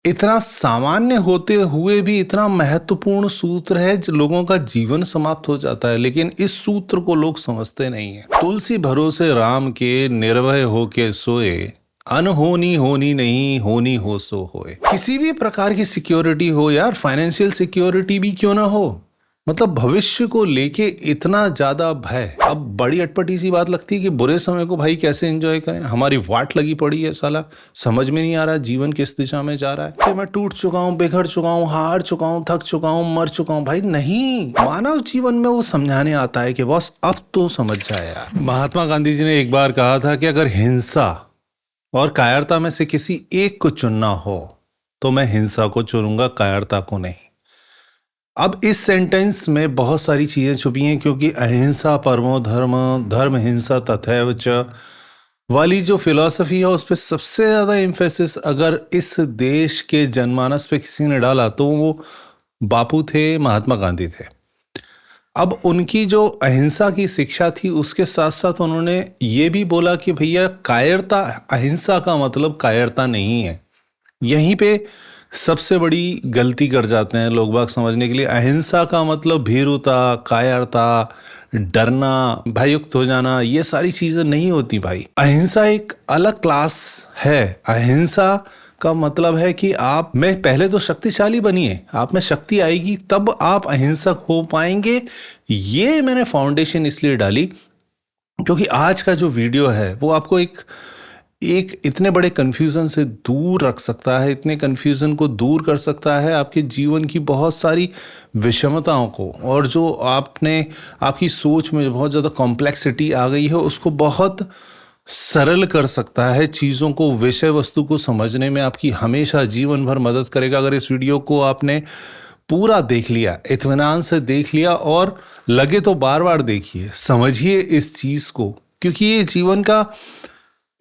इतना सामान्य होते हुए भी इतना महत्वपूर्ण सूत्र है जो लोगों का जीवन समाप्त हो जाता है, लेकिन इस सूत्र को लोग समझते नहीं है। तुलसी भरोसे राम के, निर्भय होके सोए, अनहोनी होनी नहीं, होनी हो सो होए। किसी भी प्रकार की सिक्योरिटी हो यार, फाइनेंशियल सिक्योरिटी भी क्यों ना हो, मतलब भविष्य को लेके इतना ज्यादा भय। अब बड़ी अटपटी सी बात लगती है कि बुरे समय को भाई कैसे एंजॉय करें, हमारी वाट लगी पड़ी है, साला समझ में नहीं आ रहा जीवन किस दिशा में जा रहा है कि मैं टूट चुका हूँ, बिखर चुका हूँ, हार चुका हूँ, थक चुका हूँ, मर चुका हूँ। भाई नहीं, मानव जीवन में वो समझाने आता है कि बॉस अब तो समझ जाए यार। महात्मा गांधी जी ने एक बार कहा था कि अगर हिंसा और कायरता में से किसी एक को चुनना हो तो मैं हिंसा को चुनूंगा, कायरता को नहीं। अब इस सेंटेंस में बहुत सारी चीजें छुपी हैं, क्योंकि अहिंसा परमो धर्म, धर्म हिंसा तथैव च वाली जो फिलॉसफी है उस पर सबसे ज्यादा एम्फेसिस अगर इस देश के जनमानस पे किसी ने डाला तो वो बापू थे, महात्मा गांधी थे। अब उनकी जो अहिंसा की शिक्षा थी उसके साथ साथ उन्होंने ये भी बोला कि भैया कायरता, अहिंसा का मतलब कायरता नहीं है। यहीं पे सबसे बड़ी गलती कर जाते हैं लोग बाग समझने के लिए। अहिंसा का मतलब भीरुता, कायरता, डरना, भययुक्त हो जाना, ये सारी चीजें नहीं होती भाई। अहिंसा एक अलग क्लास है। अहिंसा का मतलब है कि आप में पहले तो शक्तिशाली बनिए, आप में शक्ति आएगी तब आप अहिंसक हो पाएंगे। ये मैंने फाउंडेशन इसलिए डाली क्योंकि आज का जो वीडियो है वो आपको एक एक इतने बड़े कन्फ्यूज़न से दूर रख सकता है, इतने कन्फ्यूज़न को दूर कर सकता है, आपके जीवन की बहुत सारी विषमताओं को, और जो आपने आपकी सोच में बहुत ज़्यादा कॉम्प्लेक्सिटी आ गई है उसको बहुत सरल कर सकता है। चीज़ों को, विषय वस्तु को समझने में आपकी हमेशा जीवन भर मदद करेगा। अगर इस वीडियो को आपने पूरा देख लिया, इत्मीनान से देख लिया, और लगे तो बार बार देखिए, समझिए इस चीज़ को, क्योंकि ये जीवन का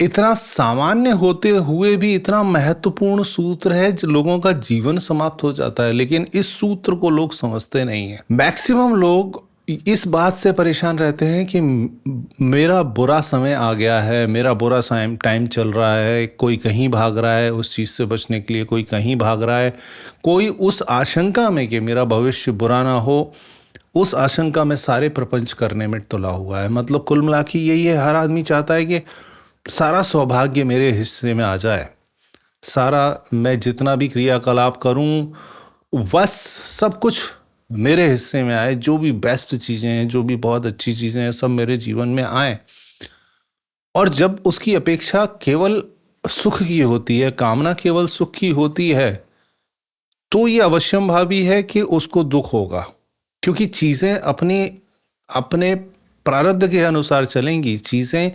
इतना सामान्य होते हुए भी इतना महत्वपूर्ण सूत्र है जो लोगों का जीवन समाप्त हो जाता है, लेकिन इस सूत्र को लोग समझते नहीं है। मैक्सिमम लोग इस बात से परेशान रहते हैं कि मेरा बुरा समय आ गया है, मेरा बुरा टाइम चल रहा है, कोई कहीं भाग रहा है उस चीज़ से बचने के लिए, कोई कहीं भाग रहा है, कोई उस आशंका में कि मेरा भविष्य बुरा ना हो, उस आशंका में सारे प्रपंच करने में तुला हुआ है। मतलब कुल मिला के यही है, हर आदमी चाहता है कि सारा सौभाग्य मेरे हिस्से में आ जाए, सारा मैं जितना भी क्रियाकलाप करूं बस सब कुछ मेरे हिस्से में आए, जो भी बेस्ट चीज़ें हैं, जो भी बहुत अच्छी चीज़ें हैं, सब मेरे जीवन में आए। और जब उसकी अपेक्षा केवल सुख की होती है, कामना केवल सुख की होती है, तो ये अवश्यंभावी है कि उसको दुख होगा, क्योंकि चीज़ें अपने अपने प्रारब्ध के अनुसार चलेंगी। चीज़ें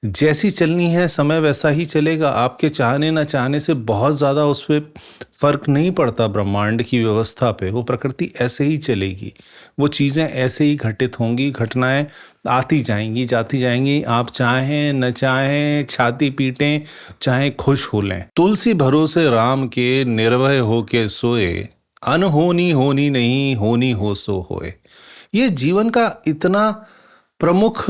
जैसी चलनी है, समय वैसा ही चलेगा। आपके चाहने ना चाहने से बहुत ज़्यादा उस पर फर्क नहीं पड़ता। ब्रह्मांड की व्यवस्था पे वो प्रकृति ऐसे ही चलेगी, वो चीज़ें ऐसे ही घटित होंगी, घटनाएं आती जाएंगी, जाती जाएंगी। आप चाहें न चाहें, छाती पीटें, चाहे खुश हो लें। तुलसी भरोसे राम के, निर्भय होके सोए, अनहोनी होनी नहीं, होनी हो सो होए। ये जीवन का इतना प्रमुख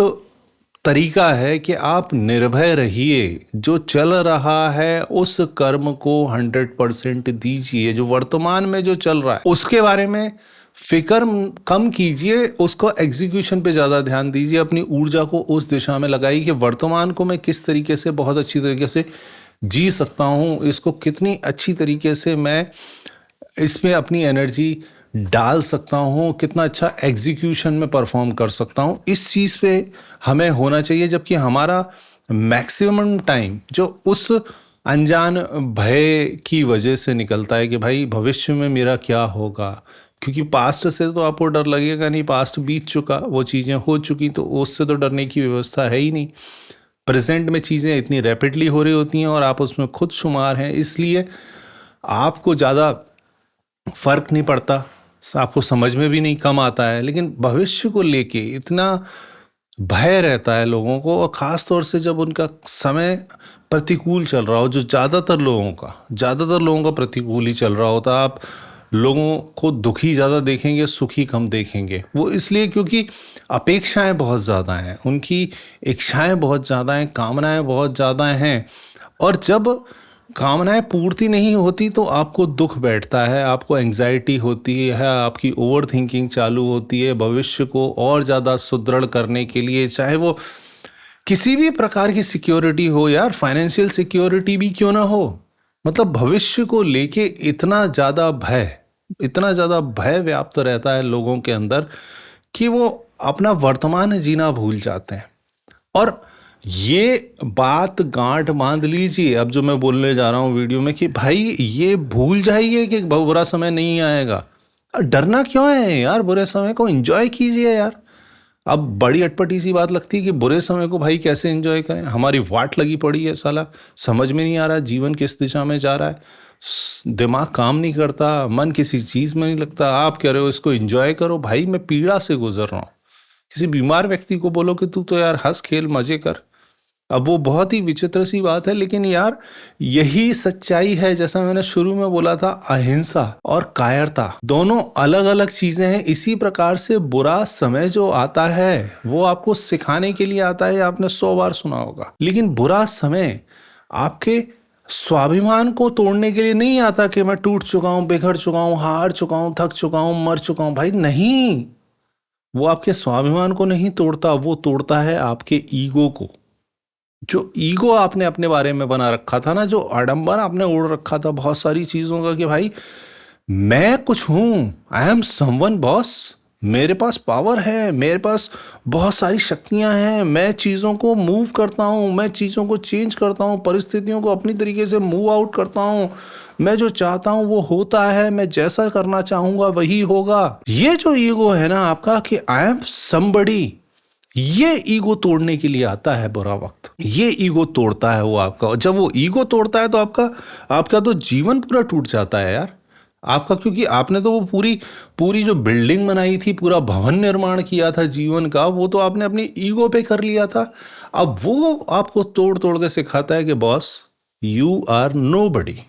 तरीका है कि आप निर्भय रहिए। जो चल रहा है उस कर्म को 100% दीजिए। जो वर्तमान में जो चल रहा है उसके बारे में फिक्र कम कीजिए, उसको एग्जीक्यूशन पे ज़्यादा ध्यान दीजिए। अपनी ऊर्जा को उस दिशा में लगाइए कि वर्तमान को मैं किस तरीके से बहुत अच्छी तरीके से जी सकता हूँ, इसको कितनी अच्छी तरीके से मैं इसमें अपनी एनर्जी डाल सकता हूँ, कितना अच्छा एग्जीक्यूशन में परफॉर्म कर सकता हूँ, इस चीज़ पे हमें होना चाहिए। जबकि हमारा मैक्सिमम टाइम जो उस अनजान भय की वजह से निकलता है कि भाई भविष्य में मेरा क्या होगा, क्योंकि पास्ट से तो आपको डर लगेगा नहीं, पास्ट बीत चुका, वो चीज़ें हो चुकी, तो उससे तो डरने की व्यवस्था है ही नहीं। प्रेजेंट में चीज़ें इतनी रैपिडली हो रही होती हैं और आप उसमें खुद शुमार हैं, इसलिए आपको ज़्यादा फर्क नहीं पड़ता, आपको समझ में भी नहीं, कम आता है। लेकिन भविष्य को लेके इतना भय रहता है लोगों को, और ख़ास तौर से जब उनका समय प्रतिकूल चल रहा हो, जो ज़्यादातर लोगों का प्रतिकूल ही चल रहा होता। आप लोगों को दुखी ज़्यादा देखेंगे, सुखी कम देखेंगे। वो इसलिए क्योंकि अपेक्षाएं बहुत ज़्यादा हैं, उनकी इच्छाएं बहुत ज़्यादा हैं, कामनाएं बहुत ज़्यादा हैं। और जब कामनाएं पूर्ति नहीं होती तो आपको दुख बैठता है, आपको एंग्जाइटी होती है, आपकी ओवर थिंकिंग चालू होती है। भविष्य को और ज़्यादा सुदृढ़ करने के लिए, चाहे वो किसी भी प्रकार की सिक्योरिटी हो यार, फाइनेंशियल सिक्योरिटी भी क्यों ना हो, मतलब भविष्य को लेके इतना ज़्यादा भय व्याप्त रहता है लोगों के अंदर कि वो अपना वर्तमान जीना भूल जाते हैं। और ये बात गांठ बांध लीजिए अब जो मैं बोलने जा रहा हूँ वीडियो में, कि भाई ये भूल जाइए कि बुरा समय नहीं आएगा। डरना क्यों है यार, बुरे समय को एंजॉय कीजिए यार। अब बड़ी अटपटी सी बात लगती है कि बुरे समय को भाई कैसे एंजॉय करें, हमारी वाट लगी पड़ी है, साला समझ में नहीं आ रहा जीवन किस दिशा में जा रहा है, दिमाग काम नहीं करता, मन किसी चीज़ में नहीं लगता। आप कह रहे हो इसको एंजॉय करो, भाई मैं पीड़ा से गुजर रहा हूँ। किसी बीमार व्यक्ति को बोलो कि तू तो यार हंस खेल मजे कर, अब वो बहुत ही विचित्र सी बात है, लेकिन यार यही सच्चाई है। जैसा मैंने शुरू में बोला था, अहिंसा और कायरता दोनों अलग अलग चीजें हैं। इसी प्रकार से बुरा समय जो आता है वो आपको सिखाने के लिए आता है, आपने 100 बार सुना होगा। लेकिन बुरा समय आपके स्वाभिमान को तोड़ने के लिए नहीं आता कि मैं टूट चुका हूं, बिखर चुका हूं, हार चुका हूं, थक चुका हूं, मर चुका हूं। भाई नहीं, वो आपके स्वाभिमान को नहीं तोड़ता, वो तोड़ता है आपके ईगो को। जो ईगो आपने अपने बारे में बना रखा था ना, जो आडंबर आपने ओढ़ रखा था बहुत सारी चीजों का, कि भाई मैं कुछ हूं, आई एम समवन बॉस, मेरे पास पावर है, मेरे पास बहुत सारी शक्तियां हैं, मैं चीज़ों को मूव करता हूं, मैं चीज़ों को चेंज करता हूं, परिस्थितियों को अपनी तरीके से मूव आउट करता हूं, मैं जो चाहता हूं वो होता है, मैं जैसा करना चाहूंगा वही होगा। ये जो ईगो है ना आपका कि आई एम समबडी, ये ईगो तोड़ने के लिए आता है बुरा वक्त, ये ईगो तोड़ता है वो आपका। और जब वो ईगो तोड़ता है तो आपका तो जीवन पूरा टूट जाता है यार आपका, क्योंकि आपने तो वो पूरी जो बिल्डिंग बनाई थी, पूरा भवन निर्माण किया था जीवन का, वो तो आपने अपनी ईगो पे कर लिया था। अब वो आपको तोड़ तोड़ के सिखाता है कि बॉस यू आर नोबडी।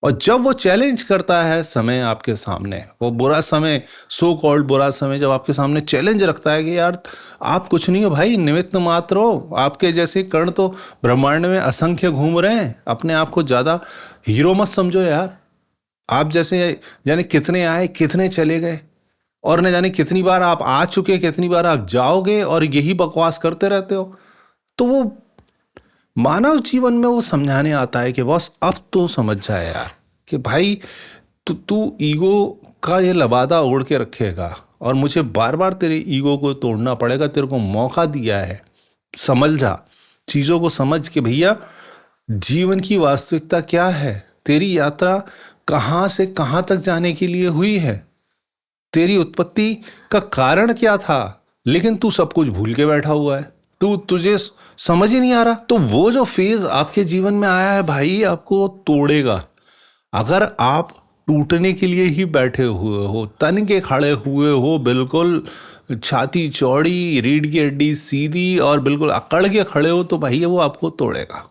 और जब वो चैलेंज करता है समय आपके सामने, वो बुरा समय, सो कॉल्ड बुरा समय, जब आपके सामने चैलेंज रखता है कि यार आप कुछ नहीं हो भाई, निमित्त मात्र हो, आपके जैसे कण तो ब्रह्मांड में असंख्य घूम रहे हैं, अपने आप को ज़्यादा हीरो मत समझो यार। आप जैसे जाने कितने आए कितने चले गए, और न जाने कितनी बार आप आ चुके, कितनी बार आप जाओगे, और यही बकवास करते रहते हो। तो वो मानव जीवन में वो समझाने आता है कि बॉस अब तो समझ जाए यार कि भाई तू ईगो का ये लबादा ओढ़ के रखेगा और मुझे बार बार तेरे ईगो को तोड़ना पड़ेगा। तेरे को मौका दिया है, समझ जा चीज़ों को, समझ के भैया जीवन की वास्तविकता क्या है, तेरी यात्रा कहाँ से कहाँ तक जाने के लिए हुई है, तेरी उत्पत्ति का कारण क्या था, लेकिन तू सब कुछ भूल के बैठा हुआ है, तुझे समझ ही नहीं आ रहा। तो वो जो फेज आपके जीवन में आया है भाई, आपको तोड़ेगा। अगर आप टूटने के लिए ही बैठे हुए हो, तन के खड़े हुए हो, बिल्कुल छाती चौड़ी, रीढ़ की हड्डी सीधी और बिल्कुल अकड़ के खड़े हो, तो भाई वो आपको तोड़ेगा।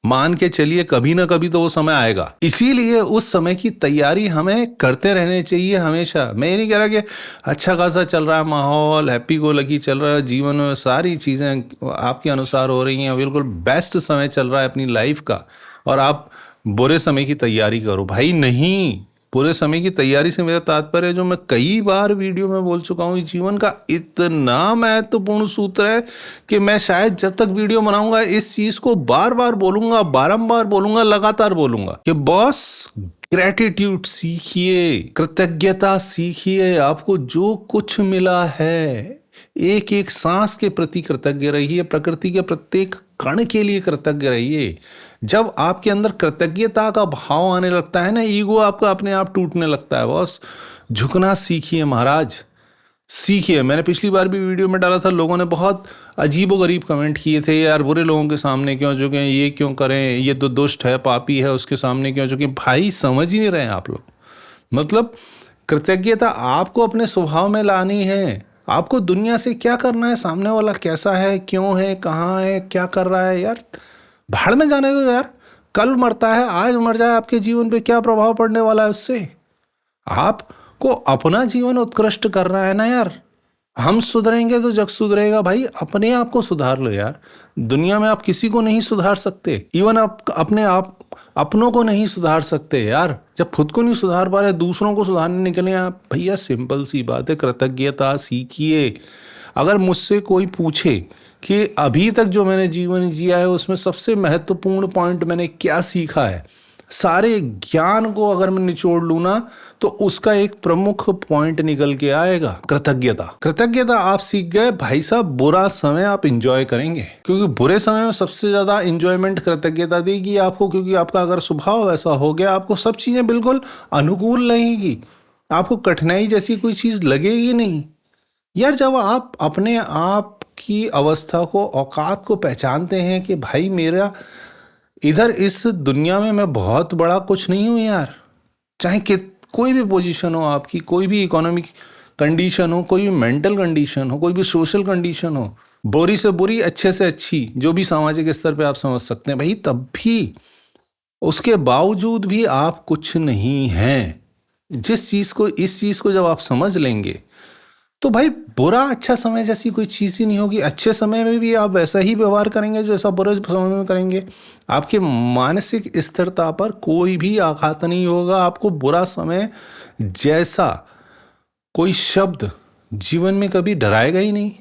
मान के चलिए कभी ना कभी तो वो समय आएगा। इसीलिए उस समय की तैयारी हमें करते रहने चाहिए हमेशा। मैं ये नहीं कह रहा कि अच्छा खासा चल रहा है माहौल, हैप्पी गो लकी चल रहा है, जीवन में सारी चीज़ें आपके अनुसार हो रही हैं, बिल्कुल बेस्ट समय चल रहा है अपनी लाइफ का, और आप बुरे समय की तैयारी करो। भाई नहीं, बुरे समय की तैयारी से मेरा तात्पर्य, जो मैं कई बार वीडियो में बोल चुका हूँ, जीवन का इतना महत्वपूर्ण सूत्र है कि मैं शायद जब तक वीडियो बनाऊंगा इस चीज को बार बार बोलूंगा, बारंबार बोलूंगा, लगातार बोलूंगा कि बॉस ग्रेटिट्यूड सीखिए, कृतज्ञता सीखिए। आपको जो कुछ मिला है, एक एक सांस के प्रति कृतज्ञ रहिए, प्रकृति के प्रत्येक कण के लिए कृतज्ञ रहिए। जब आपके अंदर कृतज्ञता का भाव आने लगता है ना, ईगो आपका अपने आप टूटने लगता है। बॉस झुकना सीखिए महाराज, सीखिए। मैंने पिछली बार भी वीडियो में डाला था, लोगों ने बहुत अजीबोगरीब कमेंट किए थे, यार बुरे लोगों के सामने क्यों झुकें, ये क्यों करें, ये तो दुष्ट है, पापी है, उसके सामने क्यों झुकें। भाई समझ ही नहीं रहे आप लोग। मतलब कृतज्ञता आपको अपने स्वभाव में लानी है। आपको दुनिया से क्या करना है, सामने वाला कैसा है, क्यों है, कहाँ है, क्या कर रहा है, यार भाड़ में जाने दो यार। कल मरता है, आज मर जाए, आपके जीवन पे क्या प्रभाव पड़ने वाला है उससे। आपको अपना जीवन उत्कृष्ट करना है ना यार। हम सुधरेंगे तो जग सुधरेगा भाई। अपने आप को सुधार लो यार। दुनिया में आप किसी को नहीं सुधार सकते, इवन आप अपनों को नहीं सुधार सकते यार। जब खुद को नहीं सुधार पा रहे दूसरों को सुधारने निकले आप, भैया सिंपल सी बात है, कृतज्ञता सीखिए। अगर मुझसे कोई पूछे कि अभी तक जो मैंने जीवन जिया है उसमें सबसे महत्वपूर्ण पॉइंट मैंने क्या सीखा है, सारे ज्ञान को अगर मैं निचोड़ लूँ ना, तो उसका एक प्रमुख पॉइंट निकल के आएगा, कृतज्ञता। कृतज्ञता आप सीख गए भाई साहब, बुरा समय आप इंजॉय करेंगे, क्योंकि बुरे समय में सबसे ज्यादा इंजॉयमेंट कृतज्ञता देगी आपको, क्योंकि आपका अगर स्वभाव ऐसा हो गया, आपको सब चीजें बिल्कुल अनुकूल लगेगी, आपको कठिनाई जैसी कोई चीज लगेगी नहीं यार। जब आप अपने आप की अवस्था को, औकात को पहचानते हैं कि भाई मेरा इधर इस दुनिया में मैं बहुत बड़ा कुछ नहीं हूं यार, चाहे कि कोई भी पोजीशन हो आपकी, कोई भी इकोनॉमिक कंडीशन हो, कोई भी मेंटल कंडीशन हो, कोई भी सोशल कंडीशन हो, बुरी से बुरी, अच्छे से अच्छी, जो भी सामाजिक स्तर पे आप समझ सकते हैं भाई, तब भी उसके बावजूद भी आप कुछ नहीं हैं। इस चीज को जब आप समझ लेंगे तो भाई बुरा अच्छा समय जैसी कोई चीज़ ही नहीं होगी। अच्छे समय में भी आप वैसा ही व्यवहार करेंगे जैसा बुरे समय में करेंगे। आपके मानसिक स्थिरता पर कोई भी आघात नहीं होगा। आपको बुरा समय जैसा कोई शब्द जीवन में कभी डराएगा ही नहीं।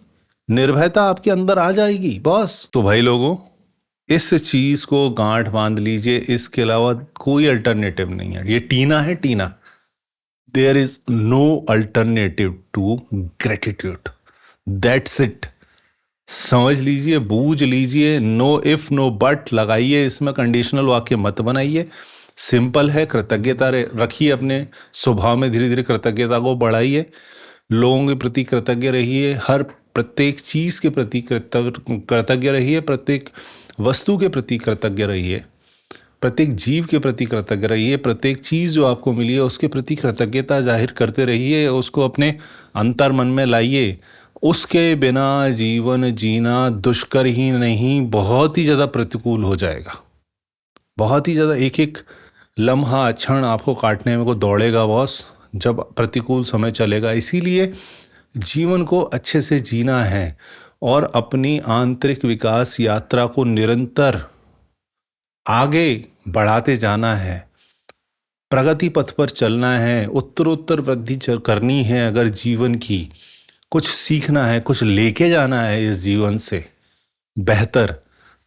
निर्भयता आपके अंदर आ जाएगी बॉस। तो भाई लोगों, इस चीज को गांठ बांध लीजिए, इसके अलावा कोई अल्टरनेटिव नहीं है। ये टीना है, टीना। There is no alternative to gratitude. That's it. समझ लीजिए, बूझ लीजिए। नो इफ नो बट लगाइए, इसमें कंडीशनल वाक्य मत बनाइए। सिंपल है, कृतज्ञता रखिए अपने स्वभाव में, धीरे धीरे कृतज्ञता को बढ़ाइए। लोगों के प्रति कृतज्ञ रहिए, हर प्रत्येक चीज़ के प्रति कृतज्ञ रहिए, प्रत्येक वस्तु के प्रति कृतज्ञ रहिए, प्रत्येक जीव के प्रति कृतज्ञ रहिए। प्रत्येक चीज़ जो आपको मिली है उसके प्रति कृतज्ञता जाहिर करते रहिए, उसको अपने अंतर मन में लाइए। उसके बिना जीवन जीना दुष्कर ही नहीं, बहुत ही ज़्यादा प्रतिकूल हो जाएगा। बहुत ही ज़्यादा, एक एक लम्हा क्षण आपको काटने में को दौड़ेगा बॉस, जब प्रतिकूल समय चलेगा। इसीलिए जीवन को अच्छे से जीना है और अपनी आंतरिक विकास यात्रा को निरंतर आगे बढ़ाते जाना है, प्रगति पथ पर चलना है, उत्तरोत्तर वृद्धि करनी है। अगर जीवन की कुछ सीखना है, कुछ लेके जाना है इस जीवन से बेहतर,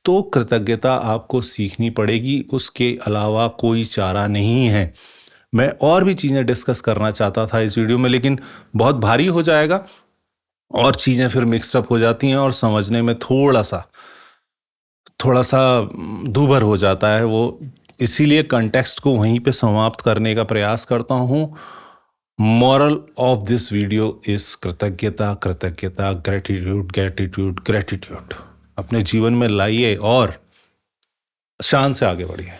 तो कृतज्ञता आपको सीखनी पड़ेगी। उसके अलावा कोई चारा नहीं है। मैं और भी चीज़ें डिस्कस करना चाहता था इस वीडियो में, लेकिन बहुत भारी हो जाएगा और चीज़ें फिर मिक्सअप हो जाती हैं और समझने में थोड़ा सा दूभर हो जाता है वो। इसीलिए कंटेक्स्ट को वहीं पे समाप्त करने का प्रयास करता हूँ। Moral of this video is कृतज्ञता, कृतज्ञता, ग्रेटिट्यूड, ग्रेटिट्यूड, ग्रेटिट्यूड अपने जीवन में लाइए और शान से आगे बढ़िए।